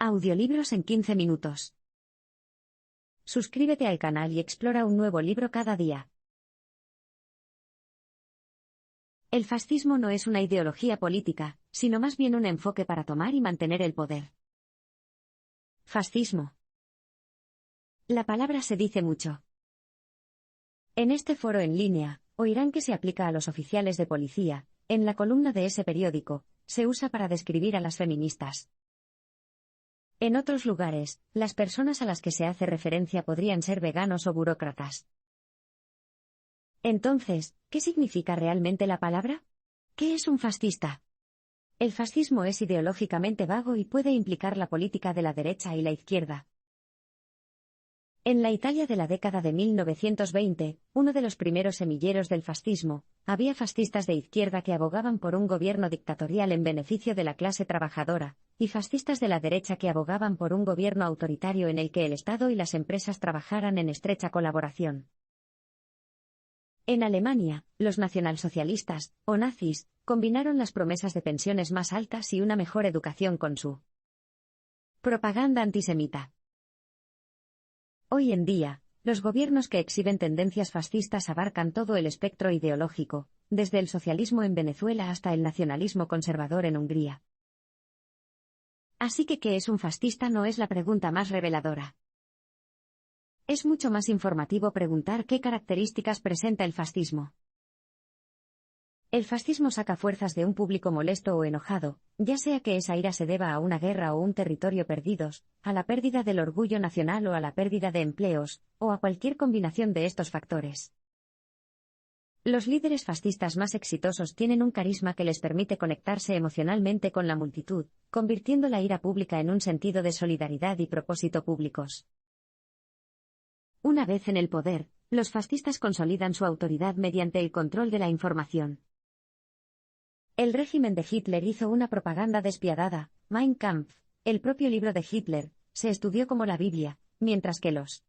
Audiolibros en 15 minutos. Suscríbete al canal y explora un nuevo libro cada día. El fascismo no es una ideología política, sino más bien un enfoque para tomar y mantener el poder. Fascismo. La palabra se dice mucho. En este foro en línea, oirán que se aplica a los oficiales de policía. En la columna de ese periódico, se usa para describir a las feministas. En otros lugares, las personas a las que se hace referencia podrían ser veganos o burócratas. Entonces, ¿qué significa realmente la palabra? ¿Qué es un fascista? El fascismo es ideológicamente vago y puede implicar la política de la derecha y la izquierda. En la Italia de la década de 1920, uno de los primeros semilleros del fascismo, había fascistas de izquierda que abogaban por un gobierno dictatorial en beneficio de la clase trabajadora, y fascistas de la derecha que abogaban por un gobierno autoritario en el que el Estado y las empresas trabajaran en estrecha colaboración. En Alemania, los nacionalsocialistas, o nazis, combinaron las promesas de pensiones más altas y una mejor educación con su propaganda antisemita. Hoy en día, los gobiernos que exhiben tendencias fascistas abarcan todo el espectro ideológico, desde el socialismo en Venezuela hasta el nacionalismo conservador en Hungría. Así que ¿qué es un fascista? No es la pregunta más reveladora. Es mucho más informativo preguntar qué características presenta el fascismo. El fascismo saca fuerzas de un público molesto o enojado, ya sea que esa ira se deba a una guerra o un territorio perdidos, a la pérdida del orgullo nacional o a la pérdida de empleos, o a cualquier combinación de estos factores. Los líderes fascistas más exitosos tienen un carisma que les permite conectarse emocionalmente con la multitud, convirtiendo la ira pública en un sentido de solidaridad y propósito públicos. Una vez en el poder, los fascistas consolidan su autoridad mediante el control de la información. El régimen de Hitler hizo una propaganda despiadada. Mein Kampf, el propio libro de Hitler, se estudió como la Biblia, mientras que los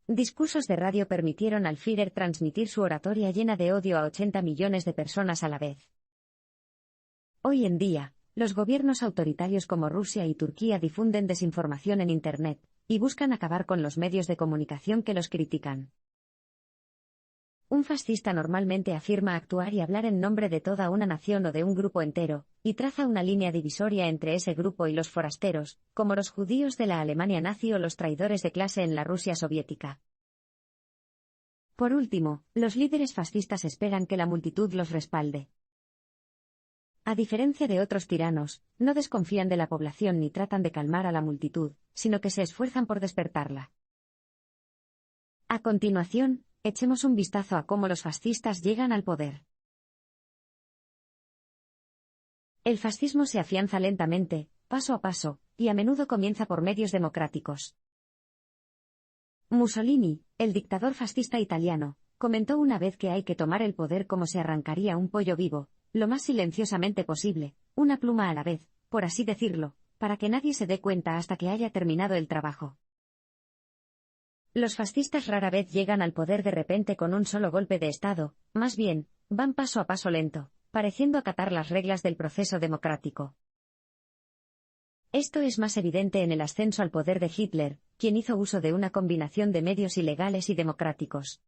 discursos de radio permitieron al Führer transmitir su oratoria llena de odio a 80 millones de personas a la vez. Hoy en día, los gobiernos autoritarios como Rusia y Turquía difunden desinformación en Internet, y buscan acabar con los medios de comunicación que los critican. Un fascista normalmente afirma actuar y hablar en nombre de toda una nación o de un grupo entero, y traza una línea divisoria entre ese grupo y los forasteros, como los judíos de la Alemania nazi o los traidores de clase en la Rusia soviética. Por último, los líderes fascistas esperan que la multitud los respalde. A diferencia de otros tiranos, no desconfían de la población ni tratan de calmar a la multitud, sino que se esfuerzan por despertarla. A continuación, echemos un vistazo a cómo los fascistas llegan al poder. El fascismo se afianza lentamente, paso a paso, y a menudo comienza por medios democráticos. Mussolini, el dictador fascista italiano, comentó una vez que hay que tomar el poder como se arrancaría un pollo vivo, lo más silenciosamente posible, una pluma a la vez, por así decirlo, para que nadie se dé cuenta hasta que haya terminado el trabajo. Los fascistas rara vez llegan al poder de repente con un solo golpe de Estado, más bien, van paso a paso lento, pareciendo acatar las reglas del proceso democrático. Esto es más evidente en el ascenso al poder de Hitler, quien hizo uso de una combinación de medios ilegales y democráticos.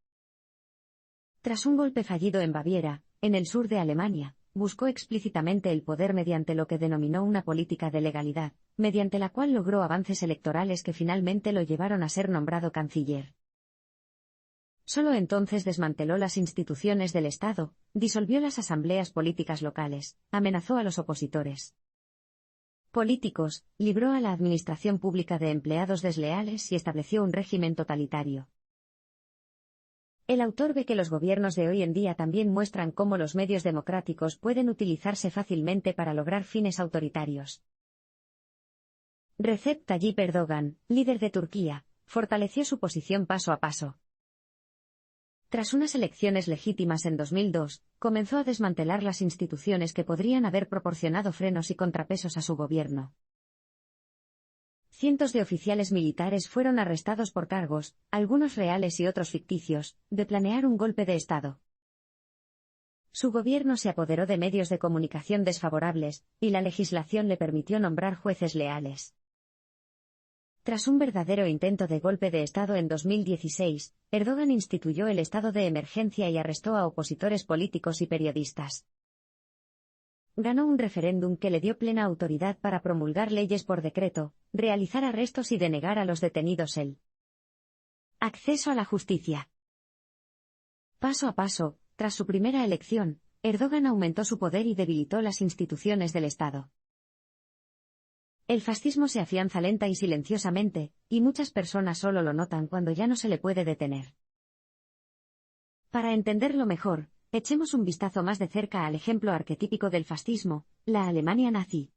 Tras un golpe fallido en Baviera, en el sur de Alemania, buscó explícitamente el poder mediante lo que denominó una política de legalidad, mediante la cual logró avances electorales que finalmente lo llevaron a ser nombrado canciller. Solo entonces desmanteló las instituciones del Estado, disolvió las asambleas políticas locales, amenazó a los opositores políticos, libró a la administración pública de empleados desleales y estableció un régimen totalitario. El autor ve que los gobiernos de hoy en día también muestran cómo los medios democráticos pueden utilizarse fácilmente para lograr fines autoritarios. Recep Tayyip Erdogan, líder de Turquía, fortaleció su posición paso a paso. Tras unas elecciones legítimas en 2002, comenzó a desmantelar las instituciones que podrían haber proporcionado frenos y contrapesos a su gobierno. Cientos de oficiales militares fueron arrestados por cargos, algunos reales y otros ficticios, de planear un golpe de Estado. Su gobierno se apoderó de medios de comunicación desfavorables, y la legislación le permitió nombrar jueces leales. Tras un verdadero intento de golpe de Estado en 2016, Erdogan instituyó el estado de emergencia y arrestó a opositores políticos y periodistas. Ganó un referéndum que le dio plena autoridad para promulgar leyes por decreto, realizar arrestos y denegar a los detenidos el acceso a la justicia. Paso a paso, tras su primera elección, Erdogan aumentó su poder y debilitó las instituciones del Estado. El fascismo se afianza lenta y silenciosamente, y muchas personas solo lo notan cuando ya no se le puede detener. Para entenderlo mejor, echemos un vistazo más de cerca al ejemplo arquetípico del fascismo, la Alemania nazi.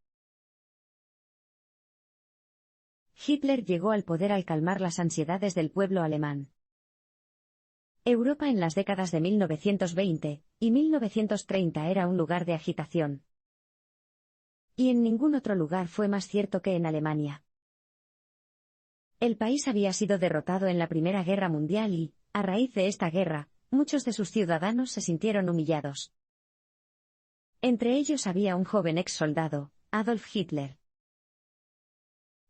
Hitler llegó al poder al calmar las ansiedades del pueblo alemán. Europa en las décadas de 1920 y 1930 era un lugar de agitación. Y en ningún otro lugar fue más cierto que en Alemania. El país había sido derrotado en la Primera Guerra Mundial y, a raíz de esta guerra, muchos de sus ciudadanos se sintieron humillados. Entre ellos había un joven ex soldado, Adolf Hitler.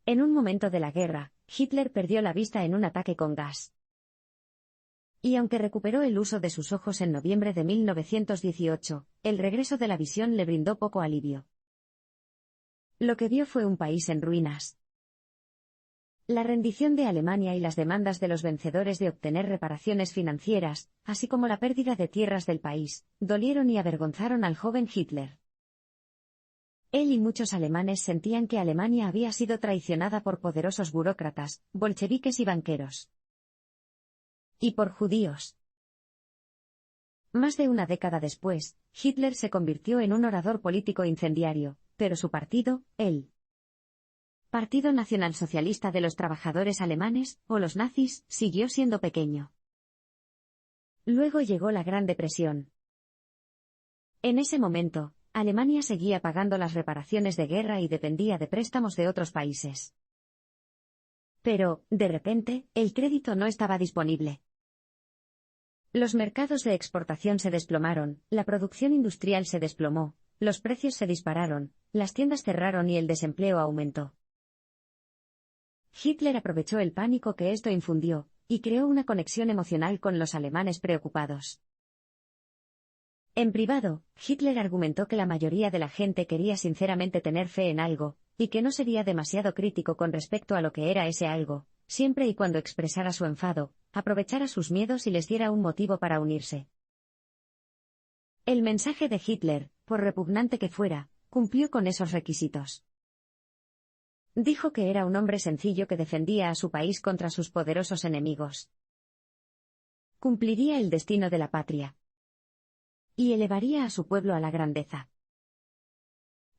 En un momento de la guerra, Hitler perdió la vista en un ataque con gas. Y aunque recuperó el uso de sus ojos en noviembre de 1918, el regreso de la visión le brindó poco alivio. Lo que vio fue un país en ruinas. La rendición de Alemania y las demandas de los vencedores de obtener reparaciones financieras, así como la pérdida de tierras del país, dolieron y avergonzaron al joven Hitler. Él y muchos alemanes sentían que Alemania había sido traicionada por poderosos burócratas, bolcheviques y banqueros. Y por judíos. Más de una década después, Hitler se convirtió en un orador político incendiario, pero su partido, el Partido Nacionalsocialista de los Trabajadores Alemanes, o los nazis, siguió siendo pequeño. Luego llegó la Gran Depresión. En ese momento, Alemania seguía pagando las reparaciones de guerra y dependía de préstamos de otros países. Pero, de repente, el crédito no estaba disponible. Los mercados de exportación se desplomaron, la producción industrial se desplomó, los precios se dispararon, las tiendas cerraron y el desempleo aumentó. Hitler aprovechó el pánico que esto infundió, y creó una conexión emocional con los alemanes preocupados. En privado, Hitler argumentó que la mayoría de la gente quería sinceramente tener fe en algo, y que no sería demasiado crítico con respecto a lo que era ese algo, siempre y cuando expresara su enfado, aprovechara sus miedos y les diera un motivo para unirse. El mensaje de Hitler, por repugnante que fuera, cumplió con esos requisitos. Dijo que era un hombre sencillo que defendía a su país contra sus poderosos enemigos. Cumpliría el destino de la patria. Y elevaría a su pueblo a la grandeza.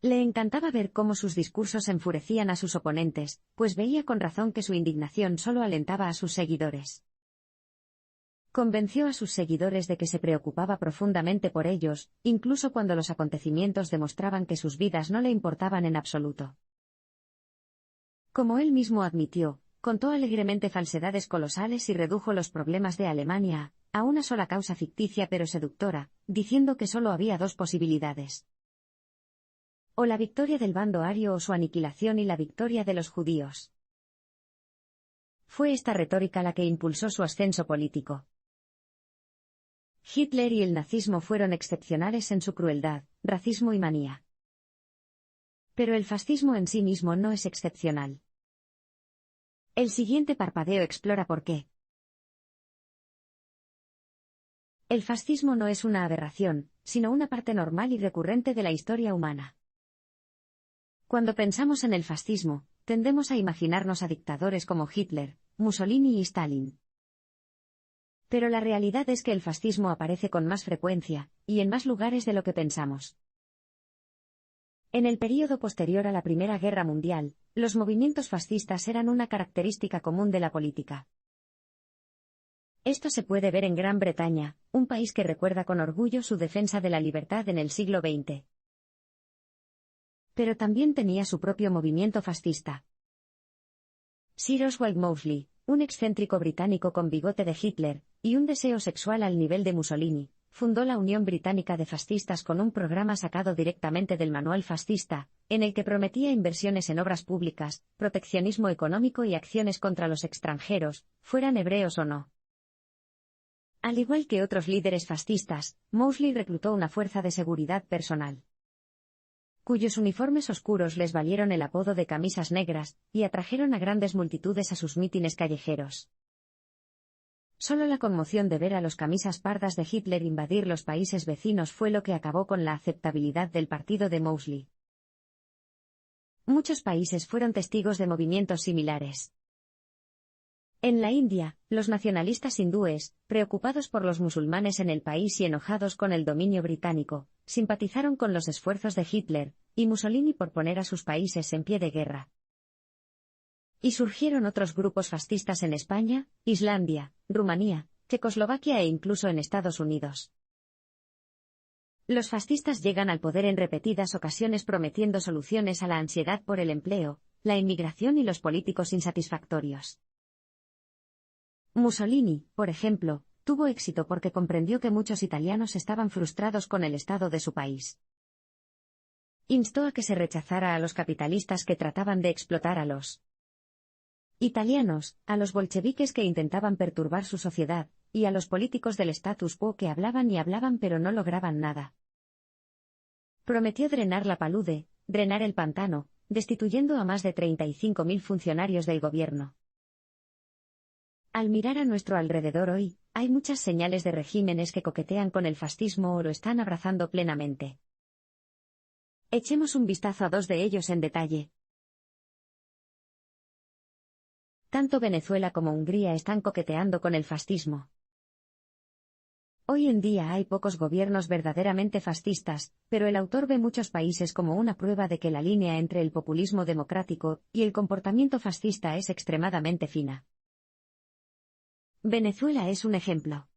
Le encantaba ver cómo sus discursos enfurecían a sus oponentes, pues veía con razón que su indignación solo alentaba a sus seguidores. Convenció a sus seguidores de que se preocupaba profundamente por ellos, incluso cuando los acontecimientos demostraban que sus vidas no le importaban en absoluto. Como él mismo admitió, contó alegremente falsedades colosales y redujo los problemas de Alemania a una sola causa ficticia pero seductora, diciendo que solo había dos posibilidades. O la victoria del bando ario o su aniquilación y la victoria de los judíos. Fue esta retórica la que impulsó su ascenso político. Hitler y el nazismo fueron excepcionales en su crueldad, racismo y manía. Pero el fascismo en sí mismo no es excepcional. El siguiente parpadeo explora por qué. El fascismo no es una aberración, sino una parte normal y recurrente de la historia humana. Cuando pensamos en el fascismo, tendemos a imaginarnos a dictadores como Hitler, Mussolini y Stalin. Pero la realidad es que el fascismo aparece con más frecuencia, y en más lugares de lo que pensamos. En el período posterior a la Primera Guerra Mundial, los movimientos fascistas eran una característica común de la política. Esto se puede ver en Gran Bretaña, un país que recuerda con orgullo su defensa de la libertad en el siglo XX. Pero también tenía su propio movimiento fascista. Sir Oswald Mosley, un excéntrico británico con bigote de Hitler, y un deseo sexual al nivel de Mussolini, fundó la Unión Británica de Fascistas con un programa sacado directamente del Manual Fascista, en el que prometía inversiones en obras públicas, proteccionismo económico y acciones contra los extranjeros, fueran hebreos o no. Al igual que otros líderes fascistas, Mosley reclutó una fuerza de seguridad personal, cuyos uniformes oscuros les valieron el apodo de camisas negras, y atrajeron a grandes multitudes a sus mítines callejeros. Solo la conmoción de ver a los camisas pardas de Hitler invadir los países vecinos fue lo que acabó con la aceptabilidad del partido de Mosley. Muchos países fueron testigos de movimientos similares. En la India, los nacionalistas hindúes, preocupados por los musulmanes en el país y enojados con el dominio británico, simpatizaron con los esfuerzos de Hitler y Mussolini por poner a sus países en pie de guerra. Y surgieron otros grupos fascistas en España, Islandia, Rumanía, Checoslovaquia e incluso en Estados Unidos. Los fascistas llegan al poder en repetidas ocasiones prometiendo soluciones a la ansiedad por el empleo, la inmigración y los políticos insatisfactorios. Mussolini, por ejemplo, tuvo éxito porque comprendió que muchos italianos estaban frustrados con el estado de su país. Instó a que se rechazara a los capitalistas que trataban de explotar a los italianos, a los bolcheviques que intentaban perturbar su sociedad, y a los políticos del status quo que hablaban y hablaban pero no lograban nada. Prometió drenar la palude, drenar el pantano, destituyendo a más de 35.000 funcionarios del gobierno. Al mirar a nuestro alrededor hoy, hay muchas señales de regímenes que coquetean con el fascismo o lo están abrazando plenamente. Echemos un vistazo a dos de ellos en detalle. Tanto Venezuela como Hungría están coqueteando con el fascismo. Hoy en día hay pocos gobiernos verdaderamente fascistas, pero el autor ve muchos países como una prueba de que la línea entre el populismo democrático y el comportamiento fascista es extremadamente fina. Venezuela es un ejemplo.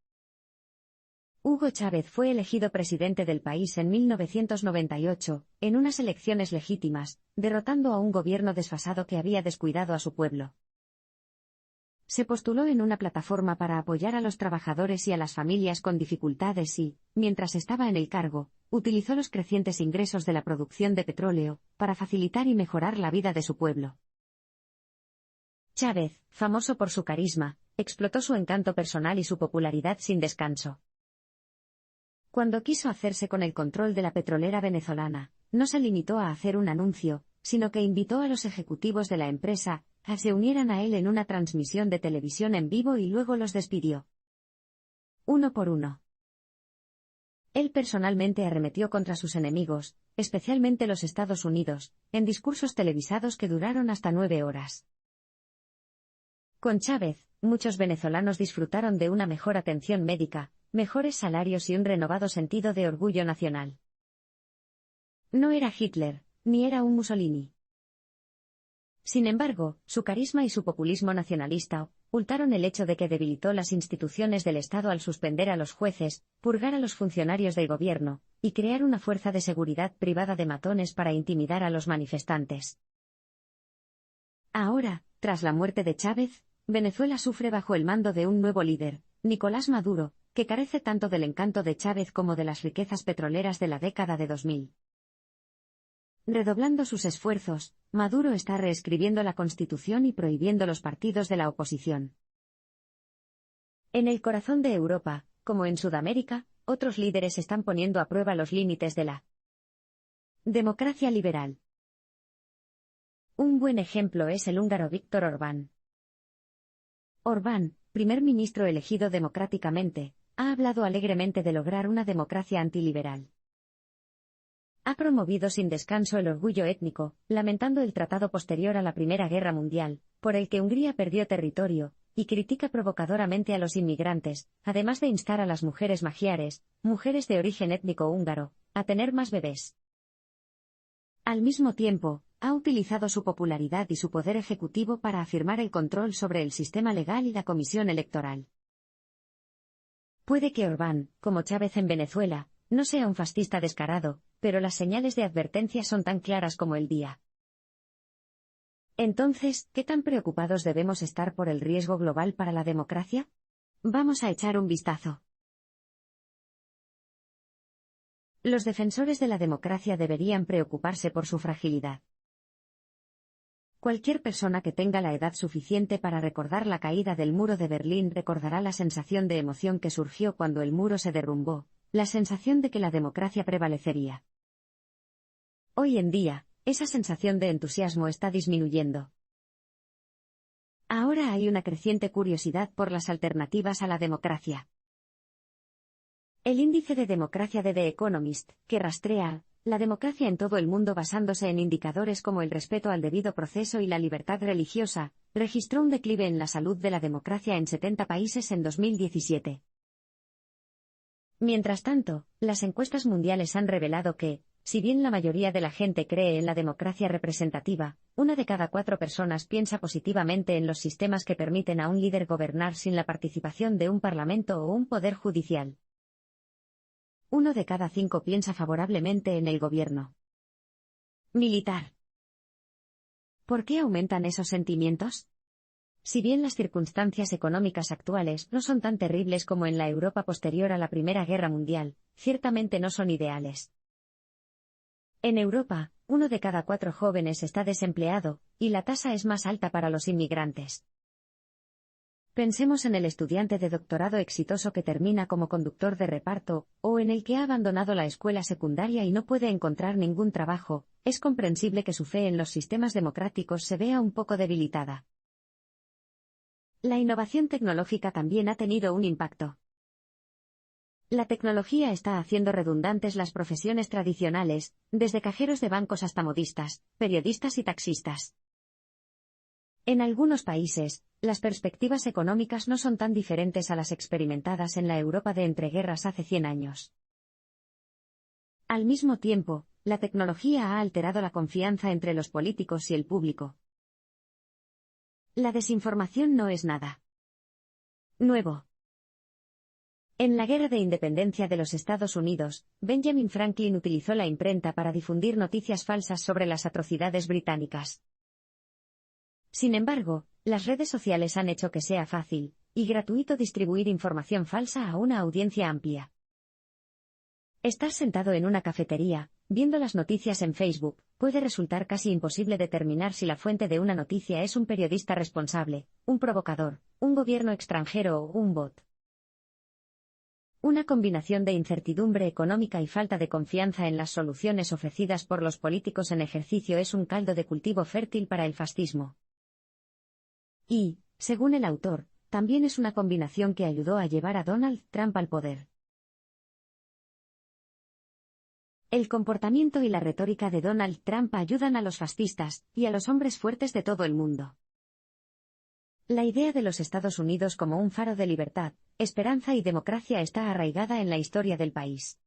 Hugo Chávez fue elegido presidente del país en 1998, en unas elecciones legítimas, derrotando a un gobierno desfasado que había descuidado a su pueblo. Se postuló en una plataforma para apoyar a los trabajadores y a las familias con dificultades y, mientras estaba en el cargo, utilizó los crecientes ingresos de la producción de petróleo para facilitar y mejorar la vida de su pueblo. Chávez, famoso por su carisma, explotó su encanto personal y su popularidad sin descanso. Cuando quiso hacerse con el control de la petrolera venezolana, no se limitó a hacer un anuncio, sino que invitó a los ejecutivos de la empresa a que se unieran a él en una transmisión de televisión en vivo y luego los despidió. Uno por uno. Él personalmente arremetió contra sus enemigos, especialmente los Estados Unidos, en discursos televisados que duraron hasta 9 horas. Con Chávez, muchos venezolanos disfrutaron de una mejor atención médica, mejores salarios y un renovado sentido de orgullo nacional. No era Hitler, ni era un Mussolini. Sin embargo, su carisma y su populismo nacionalista ocultaron el hecho de que debilitó las instituciones del Estado al suspender a los jueces, purgar a los funcionarios del gobierno, y crear una fuerza de seguridad privada de matones para intimidar a los manifestantes. Ahora, tras la muerte de Chávez, Venezuela sufre bajo el mando de un nuevo líder, Nicolás Maduro, que carece tanto del encanto de Chávez como de las riquezas petroleras de la década de 2000. Redoblando sus esfuerzos, Maduro está reescribiendo la Constitución y prohibiendo los partidos de la oposición. En el corazón de Europa, como en Sudamérica, otros líderes están poniendo a prueba los límites de la democracia liberal. Un buen ejemplo es el húngaro Viktor Orbán. Orbán, primer ministro elegido democráticamente, ha hablado alegremente de lograr una democracia antiliberal. Ha promovido sin descanso el orgullo étnico, lamentando el tratado posterior a la Primera Guerra Mundial, por el que Hungría perdió territorio, y critica provocadoramente a los inmigrantes, además de instar a las mujeres magiares, mujeres de origen étnico húngaro, a tener más bebés. Al mismo tiempo, ha utilizado su popularidad y su poder ejecutivo para afirmar el control sobre el sistema legal y la comisión electoral. Puede que Orbán, como Chávez en Venezuela, no sea un fascista descarado, pero las señales de advertencia son tan claras como el día. Entonces, ¿qué tan preocupados debemos estar por el riesgo global para la democracia? Vamos a echar un vistazo. Los defensores de la democracia deberían preocuparse por su fragilidad. Cualquier persona que tenga la edad suficiente para recordar la caída del muro de Berlín recordará la sensación de emoción que surgió cuando el muro se derrumbó, la sensación de que la democracia prevalecería. Hoy en día, esa sensación de entusiasmo está disminuyendo. Ahora hay una creciente curiosidad por las alternativas a la democracia. El índice de democracia de The Economist, que rastrea la democracia en todo el mundo basándose en indicadores como el respeto al debido proceso y la libertad religiosa, registró un declive en la salud de la democracia en 70 países en 2017. Mientras tanto, las encuestas mundiales han revelado que, si bien la mayoría de la gente cree en la democracia representativa, 1 de cada 4 personas piensa positivamente en los sistemas que permiten a un líder gobernar sin la participación de un parlamento o un poder judicial. 1 de cada 5 piensa favorablemente en el gobierno militar. ¿Por qué aumentan esos sentimientos? Si bien las circunstancias económicas actuales no son tan terribles como en la Europa posterior a la Primera Guerra Mundial, ciertamente no son ideales. En Europa, 1 de cada 4 jóvenes está desempleado, y la tasa es más alta para los inmigrantes. Pensemos en el estudiante de doctorado exitoso que termina como conductor de reparto, o en el que ha abandonado la escuela secundaria y no puede encontrar ningún trabajo. Es comprensible que su fe en los sistemas democráticos se vea un poco debilitada. La innovación tecnológica también ha tenido un impacto. La tecnología está haciendo redundantes las profesiones tradicionales, desde cajeros de bancos hasta modistas, periodistas y taxistas. En algunos países, las perspectivas económicas no son tan diferentes a las experimentadas en la Europa de entreguerras hace 100 años. Al mismo tiempo, la tecnología ha alterado la confianza entre los políticos y el público. La desinformación no es nada nuevo. En la Guerra de Independencia de los Estados Unidos, Benjamin Franklin utilizó la imprenta para difundir noticias falsas sobre las atrocidades británicas. Sin embargo, las redes sociales han hecho que sea fácil y gratuito distribuir información falsa a una audiencia amplia. Estar sentado en una cafetería, viendo las noticias en Facebook, puede resultar casi imposible determinar si la fuente de una noticia es un periodista responsable, un provocador, un gobierno extranjero o un bot. Una combinación de incertidumbre económica y falta de confianza en las soluciones ofrecidas por los políticos en ejercicio es un caldo de cultivo fértil para el fascismo. Y, según el autor, también es una combinación que ayudó a llevar a Donald Trump al poder. El comportamiento y la retórica de Donald Trump ayudan a los fascistas y a los hombres fuertes de todo el mundo. La idea de los Estados Unidos como un faro de libertad, esperanza y democracia está arraigada en la historia del país.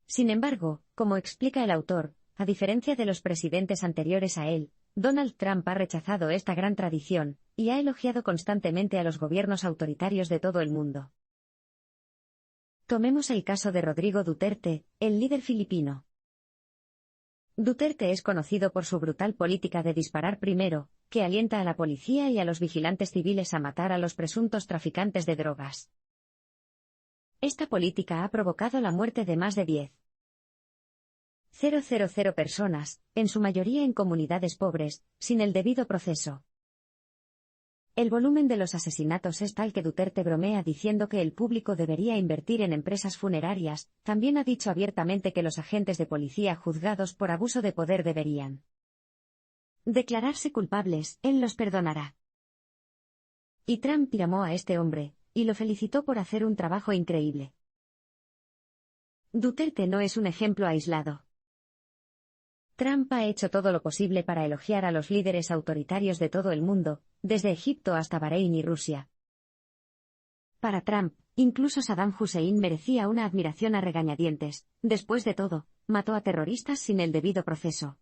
Sin embargo, como explica el autor, a diferencia de los presidentes anteriores a él, Donald Trump ha rechazado esta gran tradición, y ha elogiado constantemente a los gobiernos autoritarios de todo el mundo. Tomemos el caso de Rodrigo Duterte, el líder filipino. Duterte es conocido por su brutal política de disparar primero, que alienta a la policía y a los vigilantes civiles a matar a los presuntos traficantes de drogas. Esta política ha provocado la muerte de más de 10.000 personas, en su mayoría en comunidades pobres, sin el debido proceso. El volumen de los asesinatos es tal que Duterte bromea diciendo que el público debería invertir en empresas funerarias. También ha dicho abiertamente que los agentes de policía juzgados por abuso de poder deberían declararse culpables, él los perdonará. Y Trump llamó a este hombre, y lo felicitó por hacer un trabajo increíble. Duterte no es un ejemplo aislado. Trump ha hecho todo lo posible para elogiar a los líderes autoritarios de todo el mundo, desde Egipto hasta Bahrein y Rusia. Para Trump, incluso Saddam Hussein merecía una admiración a regañadientes. Después de todo, mató a terroristas sin el debido proceso.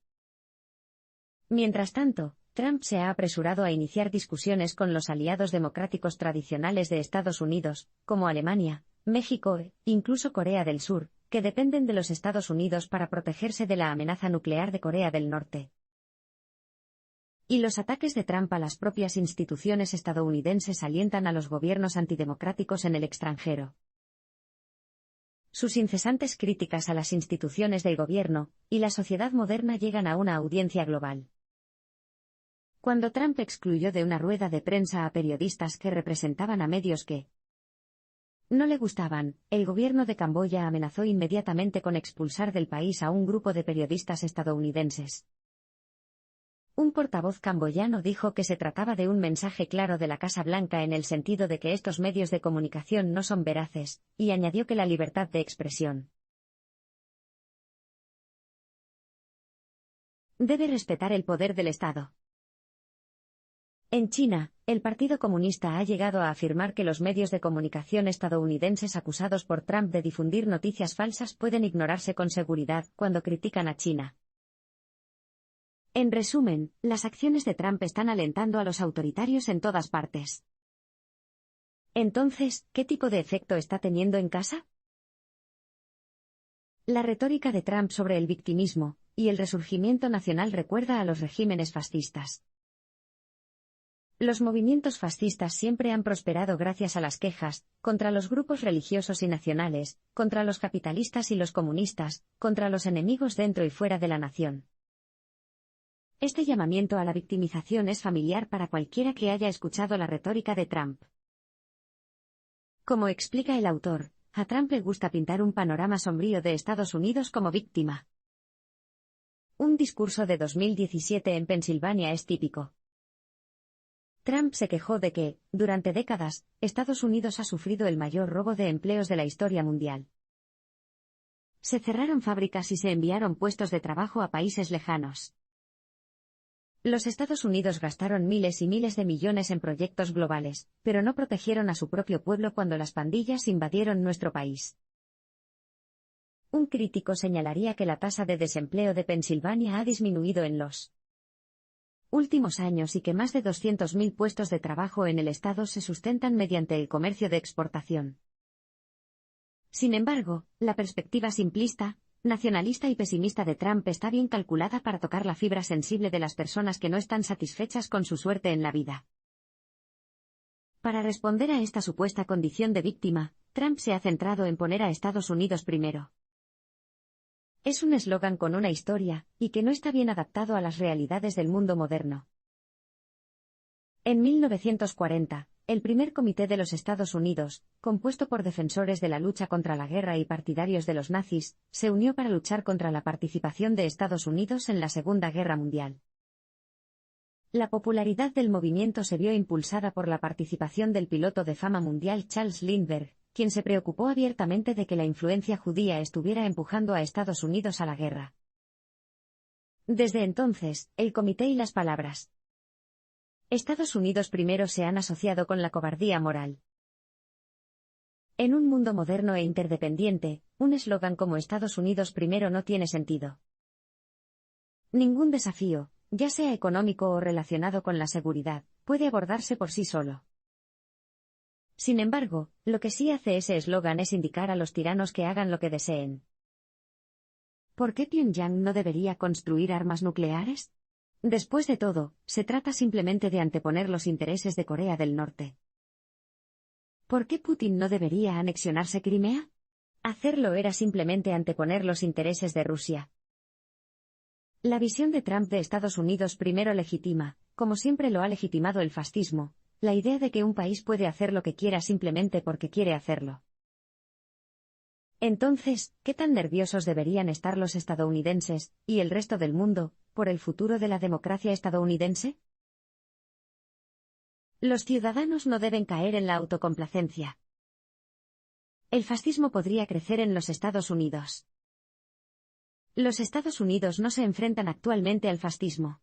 Mientras tanto, Trump se ha apresurado a iniciar discusiones con los aliados democráticos tradicionales de Estados Unidos, como Alemania, México e incluso Corea del Sur, que dependen de los Estados Unidos para protegerse de la amenaza nuclear de Corea del Norte. Y los ataques de Trump a las propias instituciones estadounidenses alientan a los gobiernos antidemocráticos en el extranjero. sus incesantes críticas a las instituciones del gobierno y la sociedad moderna llegan a una audiencia global. Cuando Trump excluyó de una rueda de prensa a periodistas que representaban a medios que no le gustaban, el gobierno de Camboya amenazó inmediatamente con expulsar del país a un grupo de periodistas estadounidenses. Un portavoz camboyano dijo que se trataba de un mensaje claro de la Casa Blanca en el sentido de que estos medios de comunicación no son veraces, y añadió que la libertad de expresión debe respetar el poder del Estado. En China, el Partido Comunista ha llegado a afirmar que los medios de comunicación estadounidenses acusados por Trump de difundir noticias falsas pueden ignorarse con seguridad cuando critican a China. En resumen, las acciones de Trump están alentando a los autoritarios en todas partes. Entonces, ¿qué tipo de efecto está teniendo en casa? La retórica de Trump sobre el victimismo y el resurgimiento nacional recuerda a los regímenes fascistas. Los movimientos fascistas siempre han prosperado gracias a las quejas, contra los grupos religiosos y nacionales, contra los capitalistas y los comunistas, contra los enemigos dentro y fuera de la nación. Este llamamiento a la victimización es familiar para cualquiera que haya escuchado la retórica de Trump. Como explica el autor, a Trump le gusta pintar un panorama sombrío de Estados Unidos como víctima. Un discurso de 2017 en Pensilvania es típico. Trump se quejó de que, durante décadas, Estados Unidos ha sufrido el mayor robo de empleos de la historia mundial. Se cerraron fábricas y se enviaron puestos de trabajo a países lejanos. Los Estados Unidos gastaron miles y miles de millones en proyectos globales, pero no protegieron a su propio pueblo cuando las pandillas invadieron nuestro país. Un crítico señalaría que la tasa de desempleo de Pensilvania ha disminuido en los últimos años y que más de 200.000 puestos de trabajo en el estado se sustentan mediante el comercio de exportación. Sin embargo, la perspectiva simplista, nacionalista y pesimista de Trump está bien calculada para tocar la fibra sensible de las personas que no están satisfechas con su suerte en la vida. Para responder a esta supuesta condición de víctima, Trump se ha centrado en poner a Estados Unidos primero. Es un eslogan con una historia, y que no está bien adaptado a las realidades del mundo moderno. En 1940, el primer comité de los Estados Unidos, compuesto por defensores de la lucha contra la guerra y partidarios de los nazis, se unió para luchar contra la participación de Estados Unidos en la Segunda Guerra Mundial. La popularidad del movimiento se vio impulsada por la participación del piloto de fama mundial Charles Lindbergh, quien se preocupó abiertamente de que la influencia judía estuviera empujando a Estados Unidos a la guerra. Desde entonces, el comité y las palabras Estados Unidos primero se han asociado con la cobardía moral. En un mundo moderno e interdependiente, un eslogan como Estados Unidos primero no tiene sentido. Ningún desafío, ya sea económico o relacionado con la seguridad, puede abordarse por sí solo. Sin embargo, lo que sí hace ese eslogan es indicar a los tiranos que hagan lo que deseen. ¿Por qué Pyongyang no debería construir armas nucleares? Después de todo, se trata simplemente de anteponer los intereses de Corea del Norte. ¿Por qué Putin no debería anexionarse Crimea? Hacerlo era simplemente anteponer los intereses de Rusia. La visión de Trump de Estados Unidos primero legitima, como siempre lo ha legitimado el fascismo, la idea de que un país puede hacer lo que quiera simplemente porque quiere hacerlo. Entonces, ¿qué tan nerviosos deberían estar los estadounidenses, y el resto del mundo, por el futuro de la democracia estadounidense? Los ciudadanos no deben caer en la autocomplacencia. El fascismo podría crecer en los Estados Unidos. Los Estados Unidos no se enfrentan actualmente al fascismo.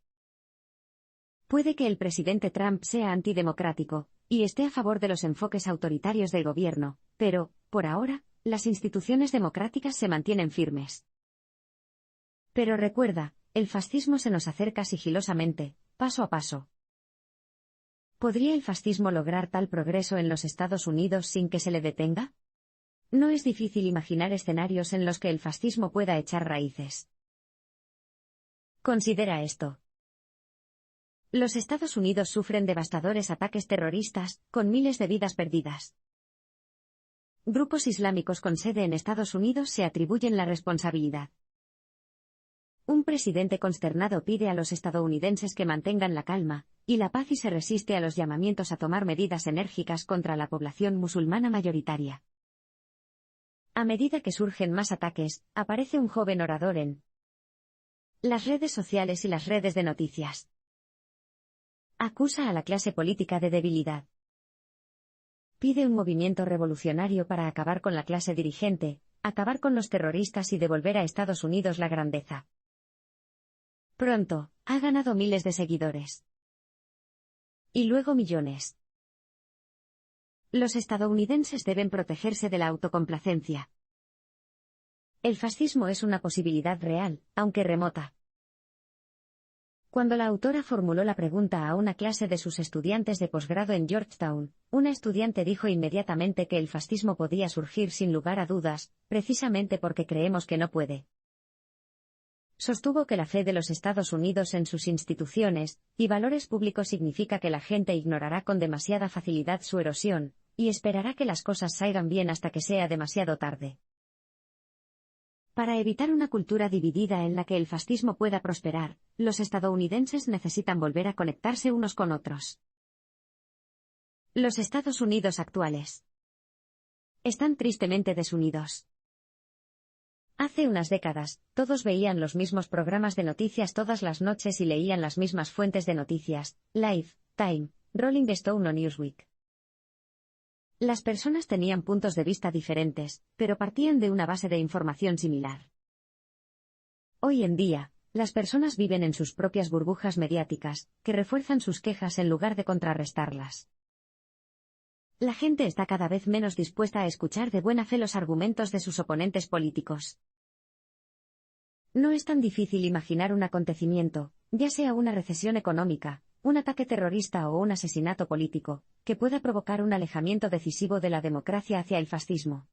Puede que el presidente Trump sea antidemocrático, y esté a favor de los enfoques autoritarios del gobierno, pero, por ahora, las instituciones democráticas se mantienen firmes. Pero recuerda, el fascismo se nos acerca sigilosamente, paso a paso. ¿Podría el fascismo lograr tal progreso en los Estados Unidos sin que se le detenga? No es difícil imaginar escenarios en los que el fascismo pueda echar raíces. Considera esto. Los Estados Unidos sufren devastadores ataques terroristas, con miles de vidas perdidas. Grupos islámicos con sede en Estados Unidos se atribuyen la responsabilidad. Un presidente consternado pide a los estadounidenses que mantengan la calma y la paz y se resiste a los llamamientos a tomar medidas enérgicas contra la población musulmana mayoritaria. A medida que surgen más ataques, aparece un joven orador en las redes sociales y las redes de noticias. Acusa a la clase política de debilidad. Pide un movimiento revolucionario para acabar con la clase dirigente, acabar con los terroristas y devolver a Estados Unidos la grandeza. Pronto, ha ganado miles de seguidores. Y luego millones. Los estadounidenses deben protegerse de la autocomplacencia. El fascismo es una posibilidad real, aunque remota. Cuando la autora formuló la pregunta a una clase de sus estudiantes de posgrado en Georgetown, una estudiante dijo inmediatamente que el fascismo podía surgir sin lugar a dudas, precisamente porque creemos que no puede. Sostuvo que la fe de los Estados Unidos en sus instituciones y valores públicos significa que la gente ignorará con demasiada facilidad su erosión, y esperará que las cosas salgan bien hasta que sea demasiado tarde. Para evitar una cultura dividida en la que el fascismo pueda prosperar, los estadounidenses necesitan volver a conectarse unos con otros. Los Estados Unidos actuales están tristemente desunidos. Hace unas décadas, todos veían los mismos programas de noticias todas las noches y leían las mismas fuentes de noticias, Life, Time, Rolling Stone o Newsweek. Las personas tenían puntos de vista diferentes, pero partían de una base de información similar. Hoy en día, las personas viven en sus propias burbujas mediáticas, que refuerzan sus quejas en lugar de contrarrestarlas. La gente está cada vez menos dispuesta a escuchar de buena fe los argumentos de sus oponentes políticos. No es tan difícil imaginar un acontecimiento, ya sea una recesión económica, un ataque terrorista o un asesinato político, que pueda provocar un alejamiento decisivo de la democracia hacia el fascismo.